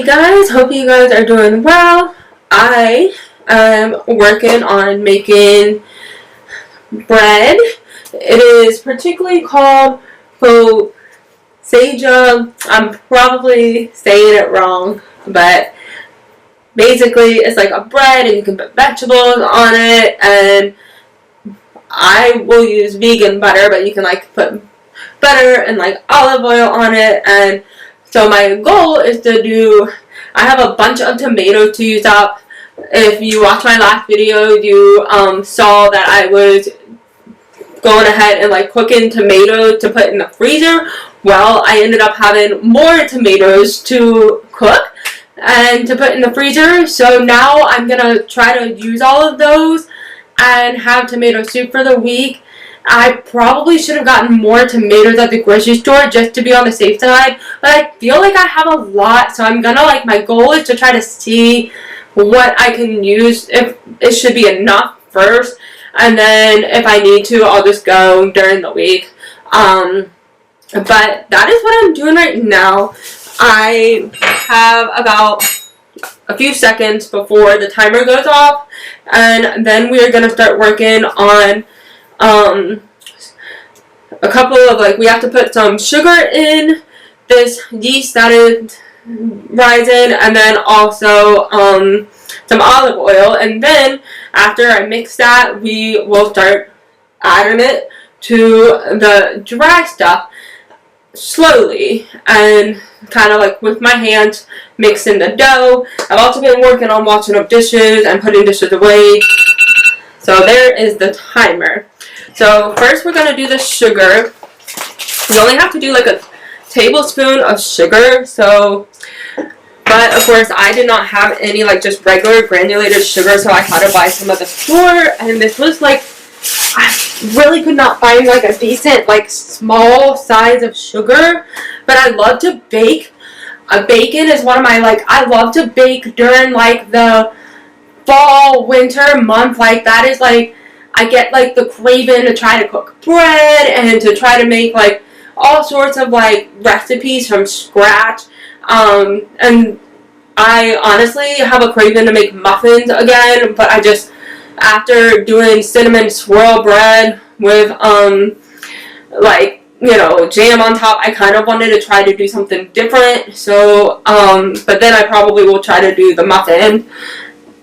guys, hope you guys are doing well. I am working on making bread. It is particularly called focaccia. I'm probably saying it wrong, but basically it's like a bread and you can put vegetables on it, and I will use vegan butter, but you can like put butter and like olive oil on it. And so my goal is to do, I have a bunch of tomatoes to use up. If you watched my last video, you saw that I was going ahead and like cooking tomatoes to put in the freezer. Well, I ended up having more tomatoes to cook and to put in the freezer. So now I'm gonna try to use all of those and have tomato soup for the week. I probably should have gotten more tomatoes at the grocery store just to be on the safe side, but I feel like I have a lot, so I'm gonna my goal is to try to see what I can use, if it should be enough first, and then if I need to, I'll just go during the week. But that is what I'm doing right now. I have about a few seconds before the timer goes off, and then we're gonna start working on a couple of we have to put some sugar in this yeast that is rising, and then also some olive oil. And then after I mix that, we will start adding it to the dry stuff slowly and kind of with my hands mixing the dough. I've also been working on washing up dishes and putting dishes away. So there is the timer. So first we're going to do the sugar. You only have to do a tablespoon of sugar. So, but of course I did not have any just regular granulated sugar, so I had to buy some at the store. And this was I really could not find a decent small size of sugar. But I love to bake. Bacon is one of my I love to bake during the fall winter month. That is I get the craving to try to cook bread and to try to make all sorts of recipes from scratch. And I honestly have a craving to make muffins again, but I just, after doing cinnamon swirl bread with jam on top, I kind of wanted to try to do something different. So but then I probably will try to do the muffin.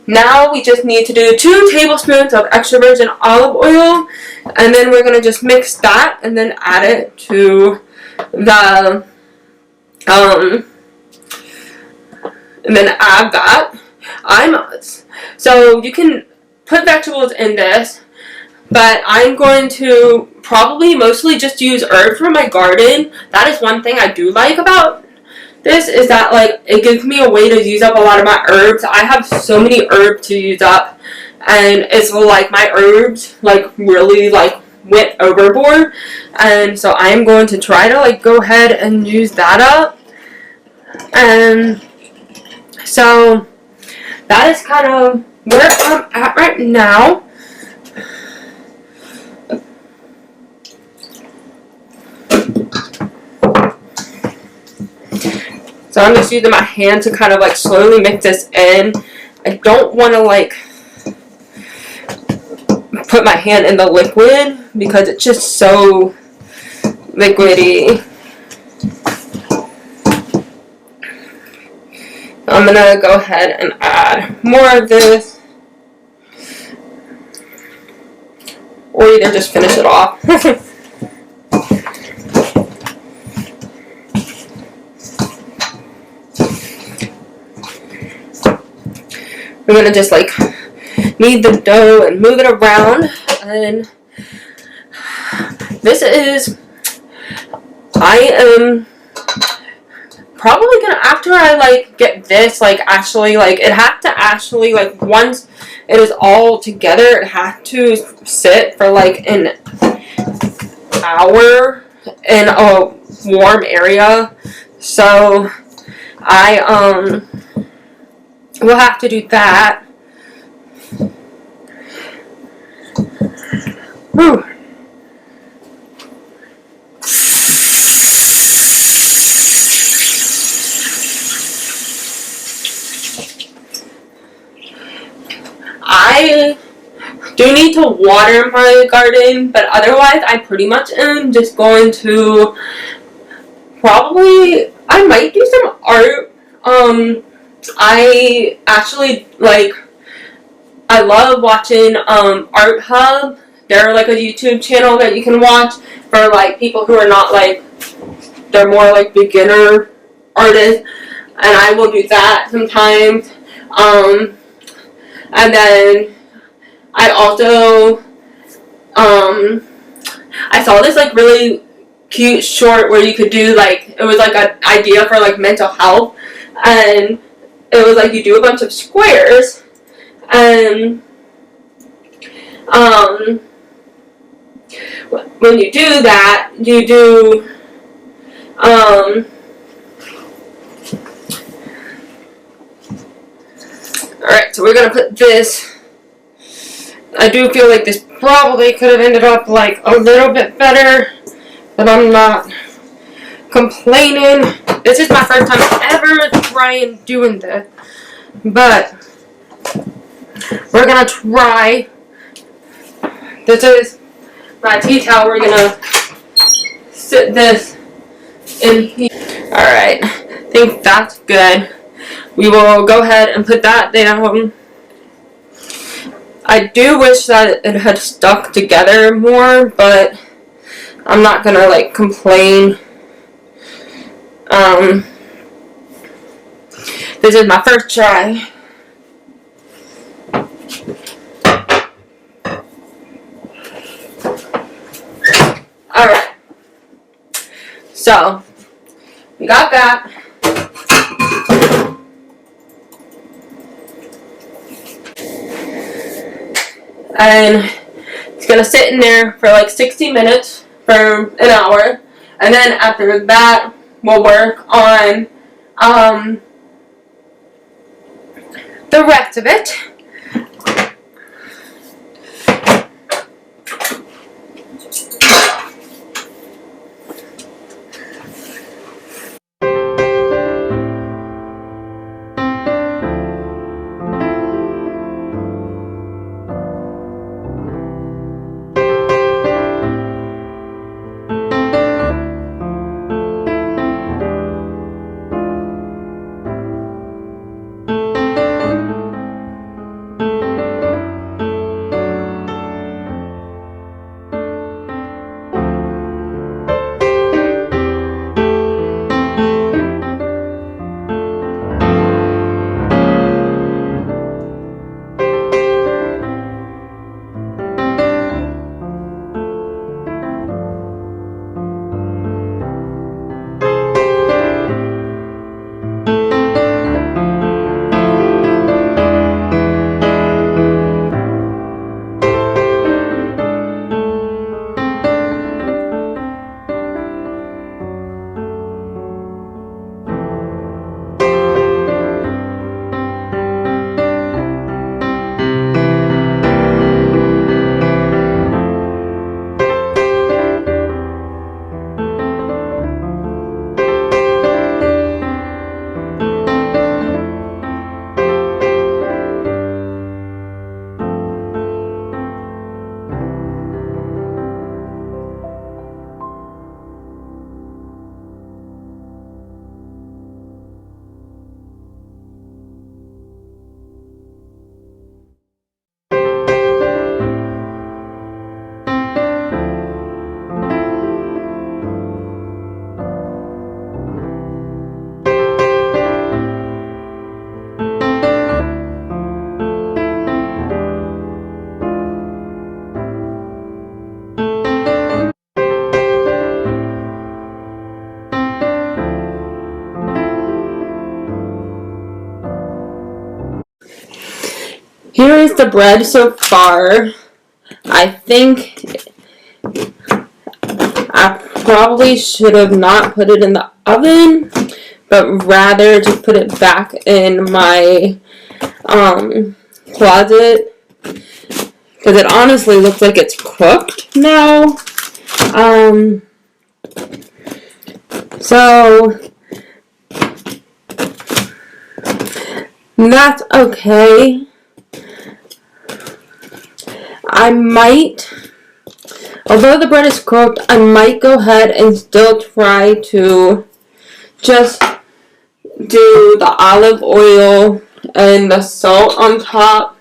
Now we just need to do 2 tablespoons of extra virgin olive oil, and then we're going to just mix that and then add it to the, and then add that. So you can put vegetables in this, but I'm going to probably mostly just use herbs from my garden. That is one thing I do like about this, is that it gives me a way to use up a lot of my herbs. I have so many herbs to use up, and it's my herbs really went overboard, and so I'm going to try to go ahead and use that up. And so that is kind of where I'm at right now. So I'm just using my hand to kind of slowly mix this in. I don't want to put my hand in the liquid because it's just so liquidy. I'm going to go ahead and add more of this, or either just finish it off. We're going to just knead the dough and move it around. And this is, I am probably going to, after I get this, actually, it has to actually, once it is all together, it has to sit for an hour in a warm area. So I we'll have to do that. Whew. I do need to water my garden, but otherwise I pretty much am just going to probably, I might do some art. I actually I love watching Art Hub. They're like a YouTube channel that you can watch for like people who are not like, they're more like beginner artists, and I will do that sometimes. And then I also I saw this like really cute short where you could do like, it was like an idea for like mental health, and it was like you do a bunch of squares, and when you do that, you do alright, so we're gonna put this. I do feel like this probably could have ended up like a little bit better, but I'm not complaining. This is my first time ever trying doing this, but we're gonna try. This is my tea towel. We're gonna sit this in here. Alright, I think that's good. We will go ahead and put that down. I do wish that it had stuck together more, but I'm not gonna like complain. This is my first try. Alright. So, we got that. And it's gonna sit in there for like 60 minutes for an hour, and then after that we'll work on the rest of it. Here is the bread so far. I think I probably should have not put it in the oven, but rather just put it back in my closet, because it honestly looks like it's cooked now. So that's okay. I might, although the bread is cooked, I might go ahead and still try to just do the olive oil and the salt on top.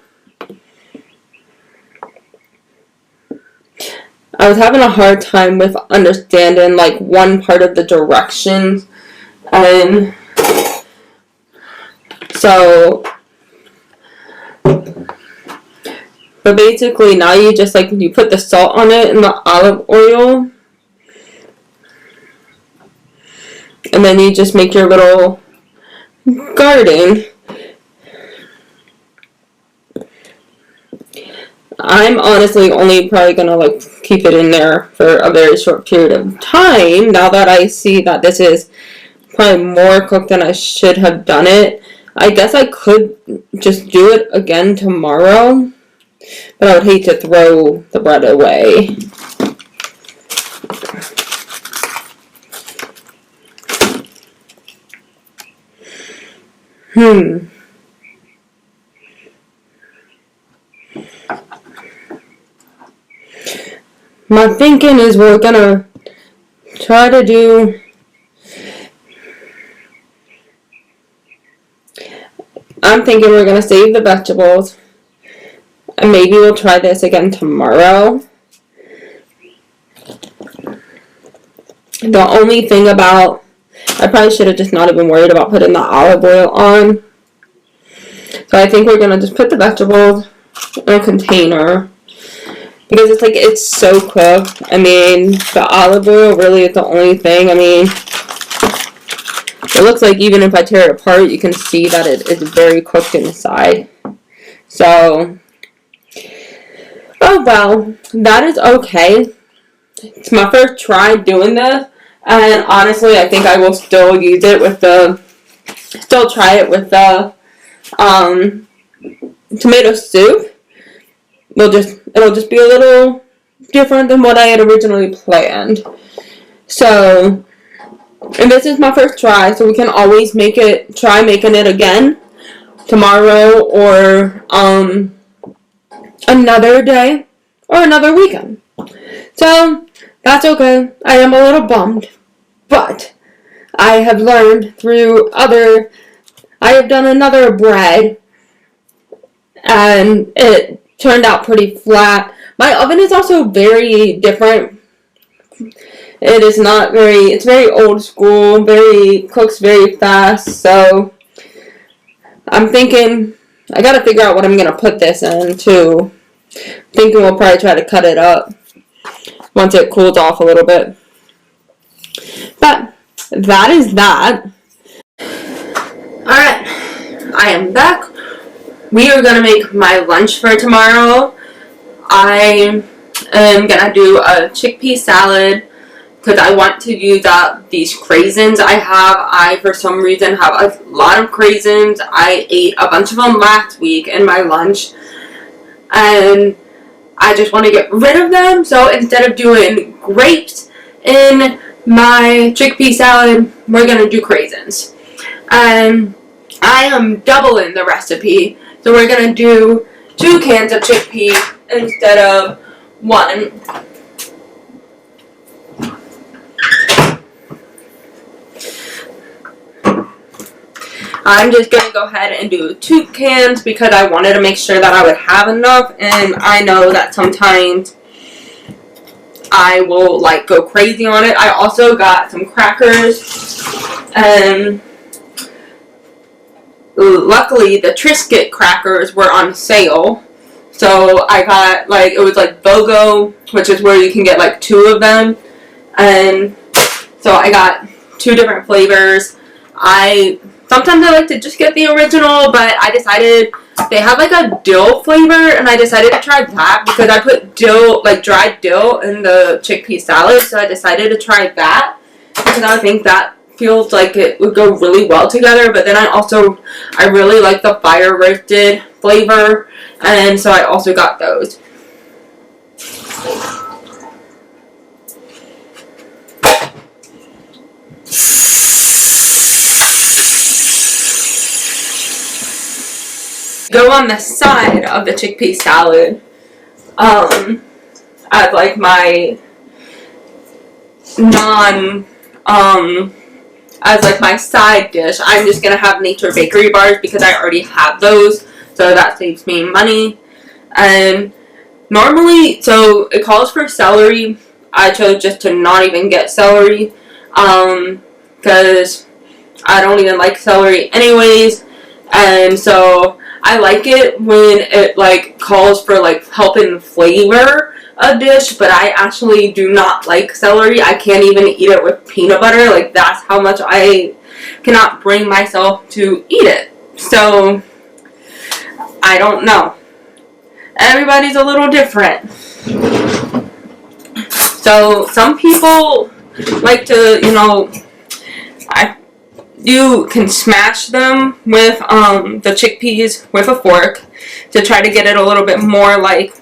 I was having a hard time with understanding like one part of the directions, and so but basically now you just like you put the salt on it and the olive oil, and then you just make your little garden. I'm honestly only probably gonna like keep it in there for a very short period of time now that I see that this is probably more cooked than I should have done it. I guess I could just do it again tomorrow, but I would hate to throw the bread away. My thinking is we're gonna try to do I'm thinking we're gonna save the vegetables, and maybe we'll try this again tomorrow. The only thing about, I probably should have just not even worried about putting the olive oil on. So I think we're gonna just put the vegetables in a container, because it's like it's so cooked. I mean, the olive oil really is the only thing. I mean, it looks like even if I tear it apart, you can see that it is very cooked inside. So, oh well, that is okay. It's my first try doing this, and honestly, I think I will still use it with the, still try it with the tomato soup. It'll just be a little different than what I had originally planned. So, and this is my first try, so we can always try making it again tomorrow or another day or another weekend. So that's okay. I am a little bummed, but I have learned I have done another bread, and it turned out pretty flat. My oven is also very different. It is not it's very old school, cooks very fast, so I'm thinking, I gotta figure out what I'm gonna put this in too. Thinking we'll probably try to cut it up once it cools off a little bit. But that is that. Alright, I am back. We are gonna make my lunch for tomorrow. I am gonna do a chickpea salad, because I want to use up these craisins I have. I, for some reason, have a lot of craisins. I ate a bunch of them last week in my lunch, and I just want to get rid of them. So instead of doing grapes in my chickpea salad, we're going to do craisins. And I am doubling the recipe. So we're going to do 2 cans of chickpea instead of 1. I'm just going to go ahead and do 2 cans because I wanted to make sure that I would have enough, and I know that sometimes I will like go crazy on it. I also got some crackers, and luckily the Triscuit crackers were on sale. So I got it was like BOGO, which is where you can get like 2 of them, and so I got 2 different flavors. Sometimes I like to just get the original, but I decided they have like a dill flavor, and I decided to try that because I put dill, like dried dill, in the chickpea salad, so I decided to try that because I think that feels like it would go really well together. But then I really like the fire roasted flavor, and so I also got those. Go on the side of the chickpea salad as like my as like my side dish. I'm just gonna have Nature Bakery bars because I already have those, so that saves me money. And normally, so it calls for celery. I chose just to not even get celery, because I don't even like celery anyways. And so I like it when it like calls for like helping flavor a dish, but I actually do not like celery. I can't even eat it with peanut butter. Like, that's how much I cannot bring myself to eat it. So I don't know. Everybody's a little different. So some people like to, you can smash them with the chickpeas with a fork to try to get it a little bit more like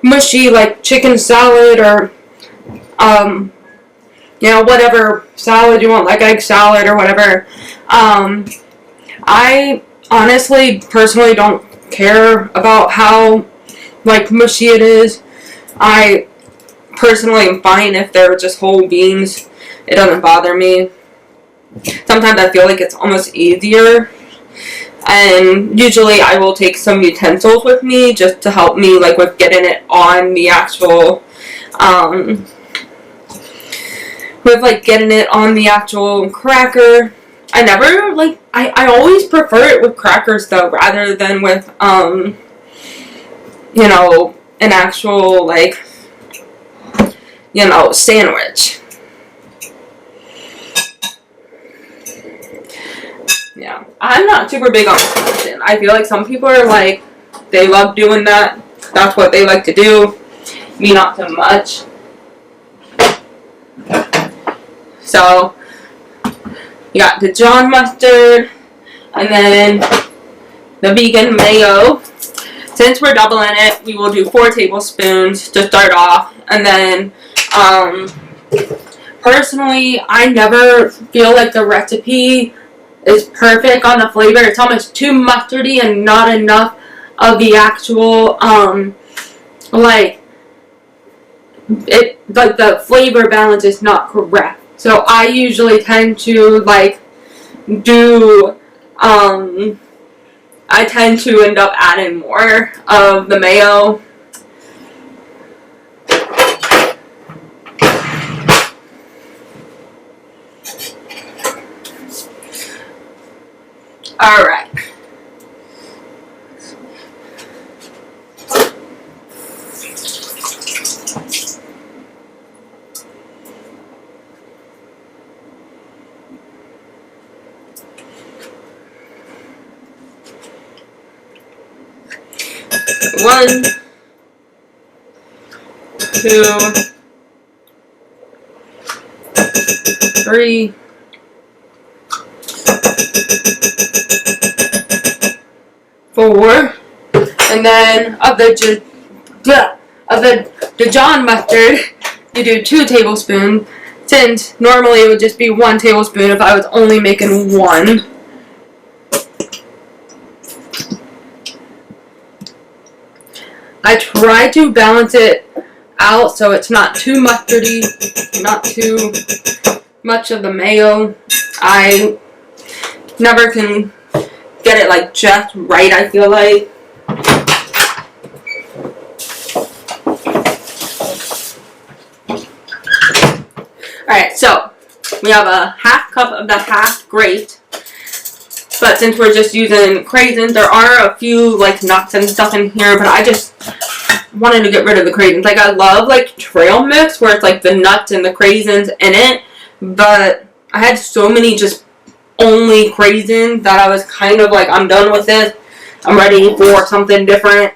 mushy, like chicken salad, or whatever salad you want, like egg salad or whatever. I honestly, personally don't care about how like mushy it is. I personally am fine if they're just whole beans. It doesn't bother me. Sometimes I feel like it's almost easier, and usually I will take some utensils with me just to help me like with getting it on the actual cracker. I never like I always prefer it with crackers though, rather than with an actual like sandwich. Yeah, I'm not super big on smashing. I feel like some people are like, they love doing that. That's what they like to do. Me, not so much. So, you got Dijon mustard, and then the vegan mayo. Since we're doubling it, we will do 4 tablespoons to start off, and then, personally, I never feel like the recipe is perfect on the flavor. It's almost too mustardy and not enough of the actual, the flavor balance is not correct. So I usually tend to, I tend to end up adding more of the mayo. Alright. One, 2, 3, 4, and then of the Dijon mustard, you do 2 tablespoons. Since normally it would just be 1 tablespoon if I was only making 1. I try to balance it out so it's not too mustardy, not too much of the mayo. I never can get it like just right, I feel like. Alright, so we have a half cup of the half graped. But since we're just using craisins, there are a few like nuts and stuff in here, but I just wanted to get rid of the craisins. Like, I love like trail mix where it's like the nuts and the craisins in it, but I had so many just only craisins that I was kind of like, I'm done with this. I'm ready for something different.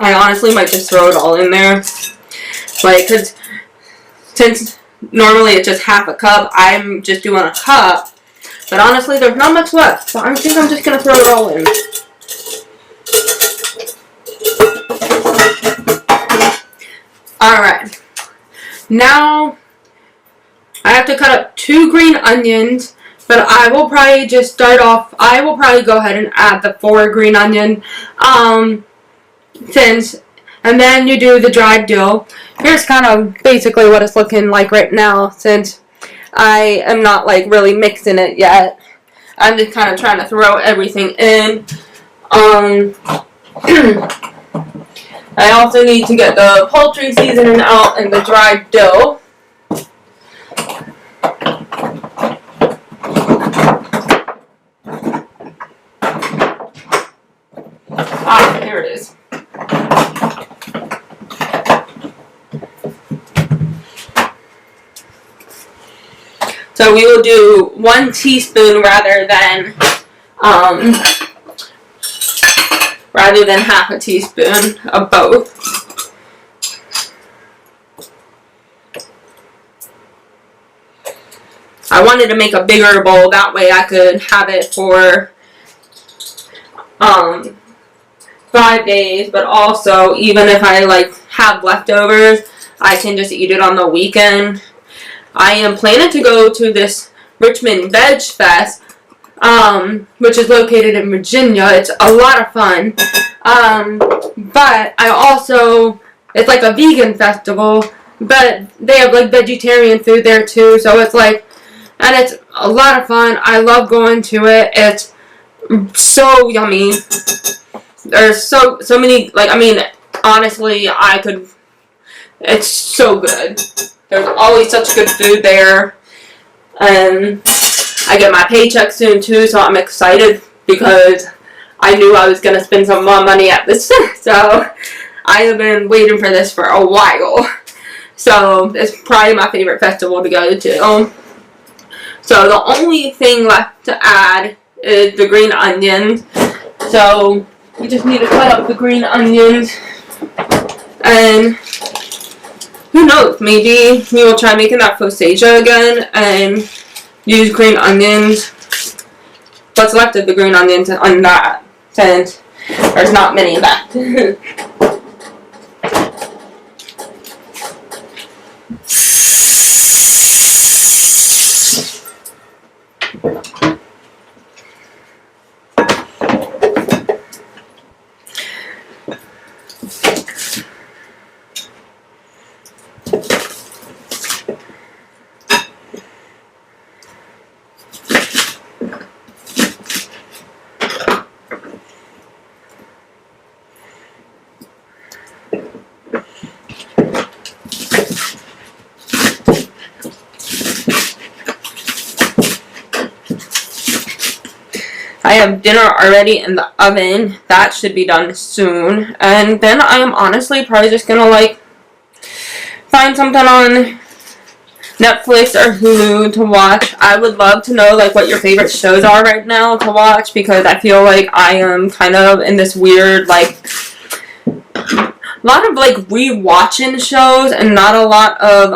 I honestly might just throw it all in there. Like, cause since normally it's just half a cup, I'm just doing a cup. But honestly, there's not much left, so I think I'm just gonna throw it all in. Alright. Now, I have to cut up 2 green onions But I will probably just start off, I will probably go ahead and add the 4 green onion, and then you do the dried dill. Here's kind of basically what it's looking like right now, since I am not like really mixing it yet. I'm just kind of trying to throw everything in. I also need to get the poultry seasoning out and the dried dough. Ah, here it is. So we will do 1 teaspoon rather than half a teaspoon of both. I wanted to make a bigger bowl, that way I could have it for 5 days, but also even if I like have leftovers, I can just eat it on the weekend. I am planning to go to this Richmond Veg Fest, which is located in Virginia. It's a lot of fun. But I also, it's like a vegan festival, but they have like vegetarian food there too, so it's like, and it's a lot of fun. I love going to it. It's so yummy. There's so many, like, I mean, honestly, it's so good. There's always such good food there. And I get my paycheck soon too, so I'm excited because I knew I was going to spend some more money at this. So I have been waiting for this for a while. So it's probably my favorite festival to go to. So the only thing left to add is the green onions. So you just need to cut up the green onions, and who knows, maybe we will try making that Fosasia again and use green onions. What's left of the green onions on that, since there's not many left. I have dinner already in the oven. That should be done soon. And then I am honestly probably just gonna like find something on Netflix or Hulu to watch. I would love to know like what your favorite shows are right now to watch, because I feel like I am kind of in this weird like a lot of like rewatching shows and not a lot of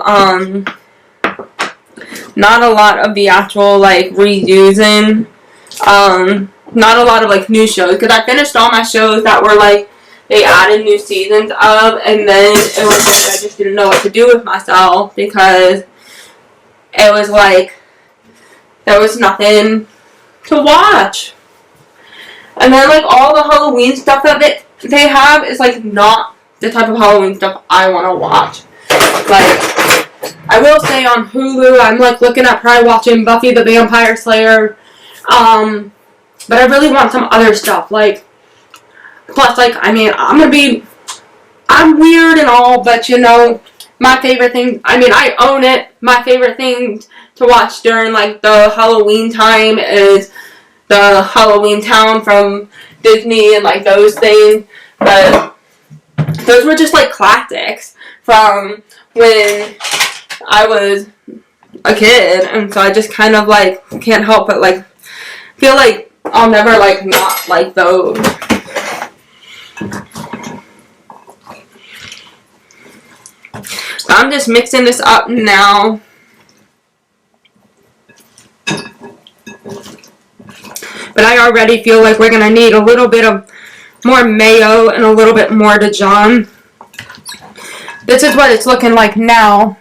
the actual like reusing. Not a lot of like new shows, because I finished all my shows that were like they added new seasons of, and then it was like I just didn't know what to do with myself, because it was like there was nothing to watch. And then like all the Halloween stuff that they have is like not the type of Halloween stuff I want to watch. Like, I will say on Hulu, I'm like looking at probably watching Buffy the Vampire Slayer. But I really want some other stuff, like, plus, like, I mean, I'm weird and all, but, you know, my favorite thing, I mean, I own it, my favorite thing to watch during, like, the Halloween time is the Halloween Town from Disney and, like, those things, but those were just, like, classics from when I was a kid, and so I just kind of, like, can't help but, like, feel like I'll never, like, not like those. So I'm just mixing this up now. But I already feel like we're going to need a little bit of more mayo and a little bit more Dijon. This is what it's looking like now.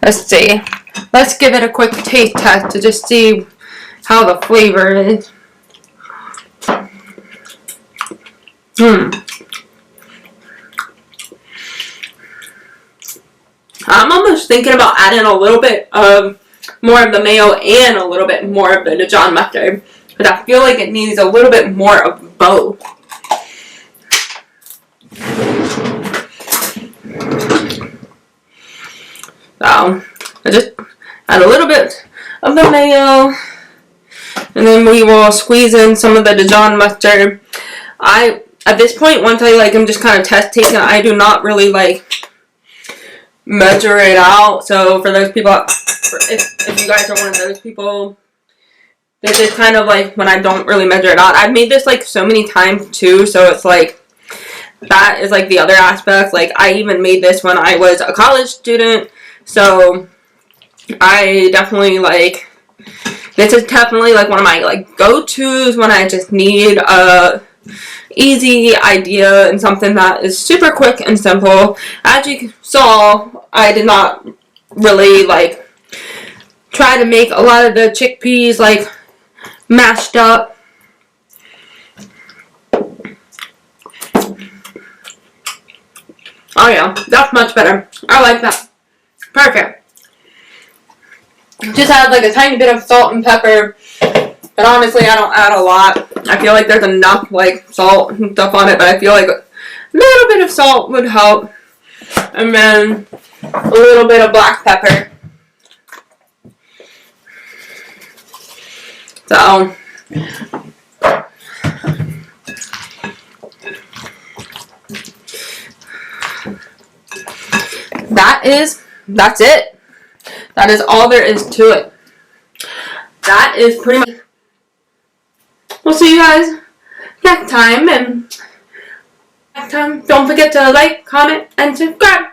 Let's see. Let's give it a quick taste test to just see how the flavor is. I'm almost thinking about adding a little bit of more of the mayo and a little bit more of the Dijon mustard, because I feel like it needs a little bit more of both. So I just add a little bit of the mayo, and then we will squeeze in some of the Dijon mustard. At this point, once I'm just kind of test tasting, I do not really measure it out. So for those people, if you guys are one of those people, this is kind of when I don't really measure it out. I've made this so many times too, so it's that is the other aspect. I even made this when I was a college student, so I definitely this is definitely one of my go-tos when I just need a easy idea and something that is super quick and simple. As you saw, I did not really try to make a lot of the chickpeas mashed up. Oh yeah, that's much better. I like that. Perfect. Just add a tiny bit of salt and pepper, but honestly I don't add a lot. I feel there's enough salt and stuff on it, but I feel a little bit of salt would help, and then a little bit of black pepper. So that's it. That is all there is to it. That is pretty much. We'll see you guys next time, and next time don't forget to comment and subscribe.